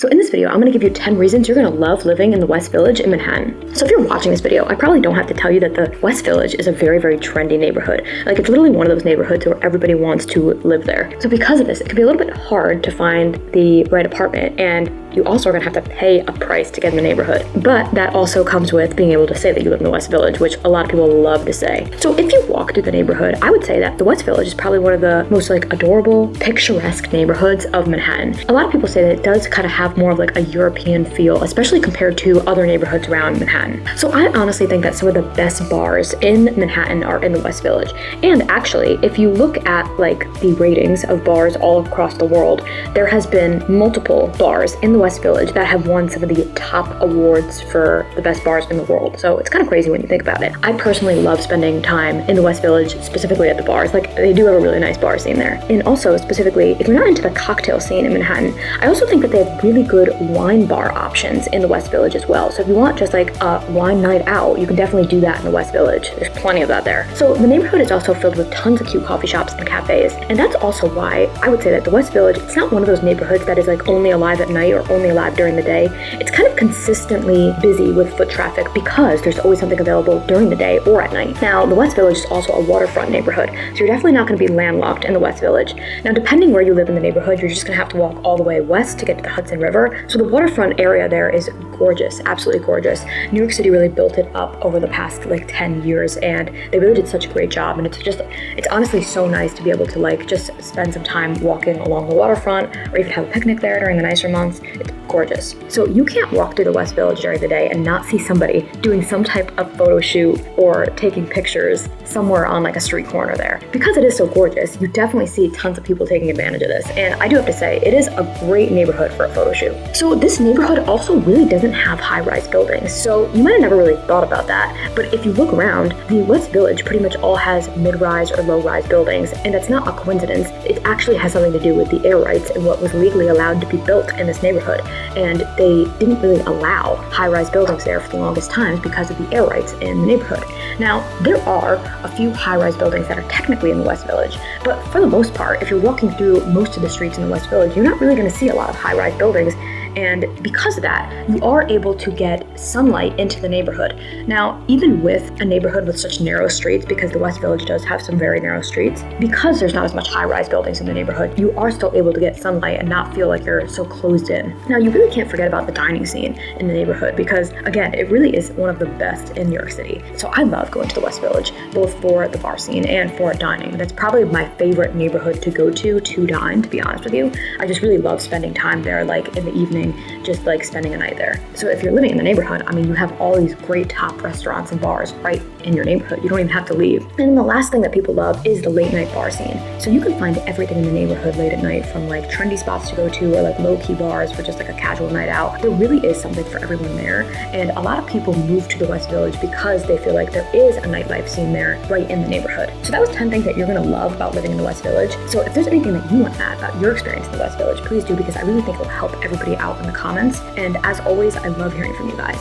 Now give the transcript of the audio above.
So in this video, I'm going to give you 10 reasons you're going to love living in the West Village in Manhattan. So if you're watching this video, I probably don't have to tell you that the West Village is a very, very trendy neighborhood. Like, it's literally one of those neighborhoods where everybody wants to live there. So because of this, it can be a little bit hard to find the right apartment, and you also are going to have to pay a price to get in the neighborhood. But that also comes with being able to say that you live in the West Village, which a lot of people love to say. So if you walk through the neighborhood, I would say that the West Village is probably one of the most adorable, picturesque neighborhoods of Manhattan. A lot of people say that it does kind of have more of a European feel, especially compared to other neighborhoods around Manhattan. So I honestly think that some of the best bars in Manhattan are in the West Village. And actually, if you look at the ratings of bars all across the world, there has been multiple bars in the West Village that have won some of the top awards for the best bars in the world. So it's kind of crazy when you think about it. I personally love spending time in the West Village, specifically at the bars. They do have a really nice bar scene there. And also, specifically, if you're not into the cocktail scene in Manhattan, I also think that they have really good wine bar options in the West Village as well. So if you want just a wine night out, you can definitely do that in the West Village. There's plenty of that there. So the neighborhood is also filled with tons of cute coffee shops and cafes. And that's also why I would say that the West Village, it's not one of those neighborhoods that is only alive at night or only alive during the day. It's kind of consistently busy with foot traffic because there's always something available during the day or at night. Now, the West Village is also a waterfront neighborhood, so you're definitely not going to be landlocked in the West Village. Now, depending where you live in the neighborhood, you're just going to have to walk all the way west to get to the Hudson River. So the waterfront area there is gorgeous, absolutely gorgeous. New York City really built it up over the past 10 years, and they really did such a great job. And it's honestly so nice to be able to just spend some time walking along the waterfront, or even have a picnic there during the nicer months. It's gorgeous. So you can't walk through the West Village during the day and not see somebody doing some type of photo shoot or taking pictures somewhere on a street corner there. Because it is so gorgeous, you definitely see tons of people taking advantage of this. And I do have to say, it is a great neighborhood for a photo shoot. So this neighborhood also really doesn't have high-rise buildings. So you might have never really thought about that, but if you look around, the West Village pretty much all has mid-rise or low-rise buildings, and that's not a coincidence. It actually has something to do with the air rights and what was legally allowed to be built in this neighborhood. And they didn't really allow high-rise buildings there for the longest times because of the air rights in the neighborhood. Now, there are a few high-rise buildings that are technically in the West Village, but for the most part, if you're walking through most of the streets in the West Village, you're not really going to see a lot of high-rise buildings. And because of that, you are able to get sunlight into the neighborhood. Now, even with a neighborhood with such narrow streets, because the West Village does have some very narrow streets, because there's not as much high-rise buildings in the neighborhood, you are still able to get sunlight and not feel like you're so closed in. Now, you really can't forget about the dining scene in the neighborhood because, again, it really is one of the best in New York City. So I love going to the West Village, both for the bar scene and for dining. That's probably my favorite neighborhood to go to dine, to be honest with you. I just really love spending time there, in the evening, just spending a night there. So if you're living in the neighborhood, you have all these great top restaurants and bars right in your neighborhood. You don't even have to leave. And then the last thing that people love is the late night bar scene. So you can find everything in the neighborhood late at night, from trendy spots to go to, or low-key bars for just a casual night out. There really is something for everyone there. And a lot of people move to the West Village because they feel like there is a nightlife scene there right in the neighborhood. So that was 10 things that you're gonna love about living in the West Village. So if there's anything that you want to add about your experience in the West Village, please do, because I really think it'll help everybody out in the comments. And as always, I love hearing from you guys.